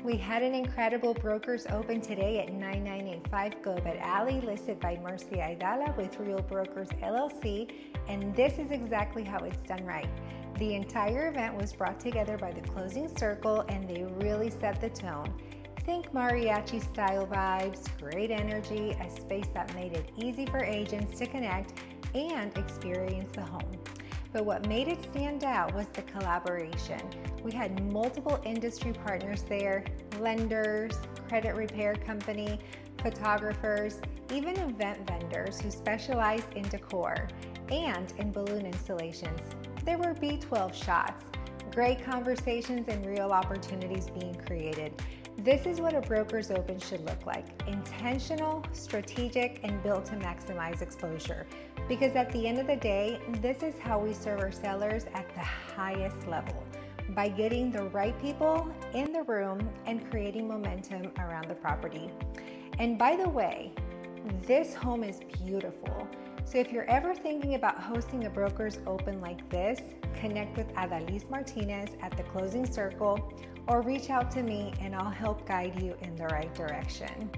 We had an incredible brokers open today at 9985 Gobat Alley, listed by Mercy Aidala with Real Brokers LLC, and this is exactly how it's done right. The entire event was brought together by the Closing Circle, and they really set the tone. Think mariachi-style vibes, great energy, a space that made it easy for agents to connect and experience the home. But what made it stand out was the collaboration. We had multiple industry partners there, lenders, credit repair company, photographers, even event vendors who specialize in decor and in balloon installations. There were B12 shots, great conversations, and real opportunities being created. This is what a broker's open should look like: intentional, strategic, and built to maximize exposure. Because at the end of the day, this is how we serve our sellers at the highest level, by getting the right people in the room and creating momentum around the property. And by the way, this home is beautiful. So if you're ever thinking about hosting a broker's open like this, connect with Adalys Martinez at the Closing Circle or reach out to me and I'll help guide you in the right direction.